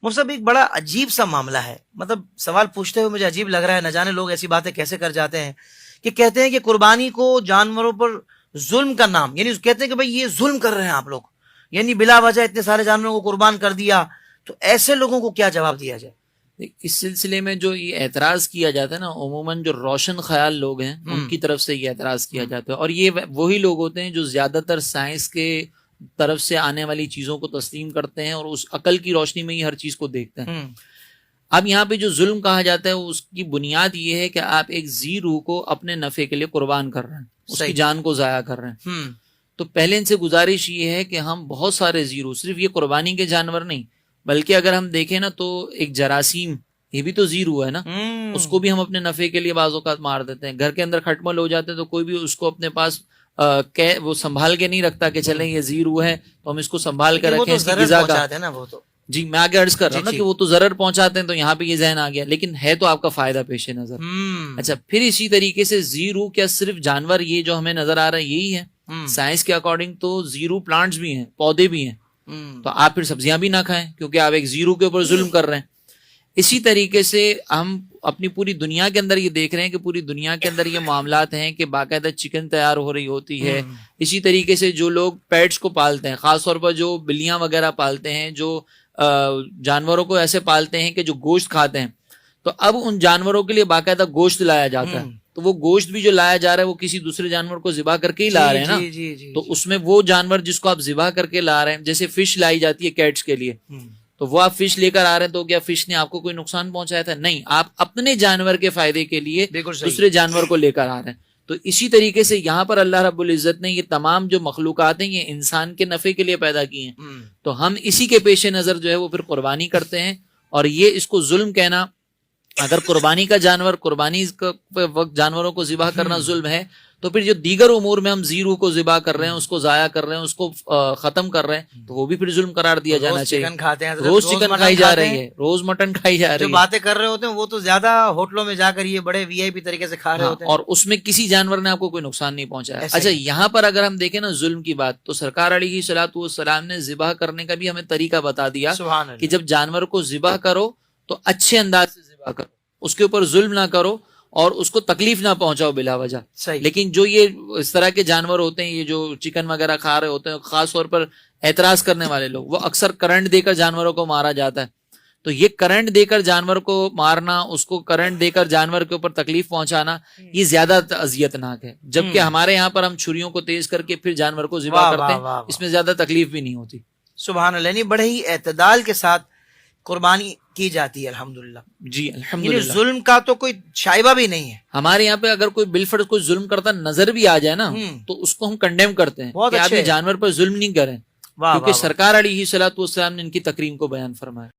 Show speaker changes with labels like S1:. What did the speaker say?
S1: مفتی صاحب ایک بڑا عجیب سا معاملہ ہے، مطلب سوال پوچھتے ہوئے مجھے عجیب لگ رہا ہے، نہ جانے لوگ ایسی باتیں کیسے کر جاتے ہیں کہ کہتے ہیں کہ قربانی کو جانوروں پر ظلم کا نام، یعنی کہتے ہیں کہ بھئی یہ ظلم کر رہے ہیں آپ لوگ، یعنی بلا وجہ اتنے سارے جانوروں کو قربان کر دیا، تو ایسے لوگوں کو کیا جواب دیا جائے؟
S2: اس سلسلے میں جو یہ اعتراض کیا جاتا ہے نا، عموماً جو روشن خیال لوگ ہیں ان کی طرف سے یہ اعتراض کیا جاتا ہے، اور یہ وہی لوگ ہوتے ہیں جو زیادہ تر سائنس کے طرف سے آنے والی چیزوں کو تسلیم کرتے ہیں اور اس عقل کی روشنی میں ہی ہر چیز کو دیکھتے ہیں۔ اب یہاں پہ جو ظلم کہا جاتا ہے اس کی بنیاد یہ ہے کہ آپ ایک ذی روح کو اپنے نفع کے لیے قربان کر رہے ہیں، اس کی جان کو ضائع کر رہے ہیں۔ تو پہلے ان سے گزارش یہ ہے کہ ہم بہت سارے ذی روح، صرف یہ قربانی کے جانور نہیں بلکہ اگر ہم دیکھیں نا تو ایک جراثیم، یہ بھی تو ذی روح ہے نا، اس کو بھی ہم اپنے نفع کے لیے بعض اوقات مار دیتے ہیں۔ گھر کے اندر کھٹمل ہو جاتے ہیں تو کوئی بھی اس کو اپنے پاس وہ سنبھال کے نہیں رکھتا کہ چلیں یہ ذی روح ہے تو ہم اس کو سنبھال کے رکھیں، اس کی غذا کا۔ جی میں آگے عرض کر رہا ہوں نا کہ وہ تو ضرر پہنچاتے ہیں، تو یہاں پہ یہ ذہن آ گیا، لیکن ہے تو آپ کا فائدہ پیش نظر۔ اچھا، پھر اسی طریقے سے ذی روح کیا صرف جانور یہ جو ہمیں نظر آ رہا ہے یہی ہے؟ سائنس کے اکارڈنگ تو ذی روح پلانٹس بھی ہیں، پودے بھی ہیں، تو آپ پھر سبزیاں بھی نہ کھائیں کیونکہ آپ ایک ذی روح کے اوپر ظلم کر رہے ہیں۔ اسی طریقے سے ہم اپنی پوری دنیا کے اندر یہ دیکھ رہے ہیں کہ پوری دنیا کے اندر یہ معاملات ہیں کہ باقاعدہ چکن تیار ہو رہی ہوتی ہے۔ اسی طریقے سے جو لوگ پیٹس کو پالتے ہیں، خاص طور پر جو بلیاں وغیرہ پالتے ہیں، جو جانوروں کو ایسے پالتے ہیں کہ جو گوشت کھاتے ہیں، تو اب ان جانوروں کے لیے باقاعدہ گوشت لایا جاتا ہے، تو وہ گوشت بھی جو لایا جا رہا ہے وہ کسی دوسرے جانور کو ذبح کر کے ہی لا رہے ہیں نا۔ تو اس میں وہ جانور جس کو آپ ذبح کر کے لا رہے ہیں، جیسے فش لائی جاتی ہے کیٹس کے لیے، تو وہ آپ فش لے کر آ رہے ہیں تو کیا فش نے آپ کو کوئی نقصان پہنچایا تھا؟ نہیں، آپ اپنے جانور کے فائدے کے لیے دوسرے جانور کو لے کر آ رہے ہیں۔ تو اسی طریقے سے یہاں پر اللہ رب العزت نے یہ تمام جو مخلوقات ہیں یہ انسان کے نفع کے لیے پیدا کی ہیں، تو ہم اسی کے پیش نظر جو ہے وہ پھر قربانی کرتے ہیں، اور یہ اس کو ظلم کہنا، اگر قربانی کا جانور، قربانی کا وقت جانوروں کو ذبح کرنا ظلم ہے، تو پھر جو دیگر امور میں ہم ذی روح کو ذبح کر رہے ہیں، اس کو ضائع کر رہے ہیں، اس کو ختم کر رہے ہیں، تو وہ بھی پھر ظلم قرار دیا جانا چاہیے۔ روز چکن کھائی جا رہی ہے، روز مٹن کھائی جا رہی ہے،
S1: جو باتیں کر رہے ہوتے ہیں وہ تو زیادہ ہوٹلوں میں جا کر یہ بڑے وی آئی پی طریقے سے کھا رہے ہوتے ہیں،
S2: اور اس میں کسی جانور نے آپ کو کوئی نقصان نہیں پہنچایا۔ اچھا، یہاں پر اگر ہم دیکھیں نا ظلم کی بات، تو سرکار علیہ الصلوۃ والسلام نے ذبح کرنے کا بھی ہمیں طریقہ بتا دیا کہ جب جانور کو ذبح کرو تو اچھے انداز سے ذبح کرو، اس کے اوپر ظلم نہ کرو اور اس کو تکلیف نہ پہنچاؤ بلا وجہ۔ لیکن جو یہ اس طرح کے جانور ہوتے ہیں، یہ جو چکن وغیرہ کھا رہے ہوتے ہیں، خاص طور پر اعتراض کرنے والے لوگ، وہ اکثر کرنٹ دے کر جانوروں کو مارا جاتا ہے، تو یہ کرنٹ دے کر جانور کو مارنا، اس کو کرنٹ دے کر جانور کے اوپر تکلیف پہنچانا، یہ زیادہ اذیت ناک ہے، جبکہ ہمارے یہاں پر ہم چھریوں کو تیز کر کے پھر جانور کو ذبح کرتے ہیں، اس میں زیادہ تکلیف بھی نہیں ہوتی۔
S1: سبحان اللہ، یعنی بڑے ہی اعتدال کے ساتھ قربانی کی جاتی ہے، الحمدللہ۔
S2: جی الحمدللہ،
S1: ظلم کا تو کوئی شائبہ بھی نہیں ہے
S2: ہمارے یہاں پہ۔ اگر کوئی بالفرض کوئی ظلم کرتا نظر بھی آ جائے نا تو اس کو ہم کنڈیم کرتے ہیں کہ آپ یہ جانور پر ظلم نہیں کریں، کیونکہ سرکار علیہ الصلوۃ والسلام نے ان کی تکریم کو بیان فرمایا۔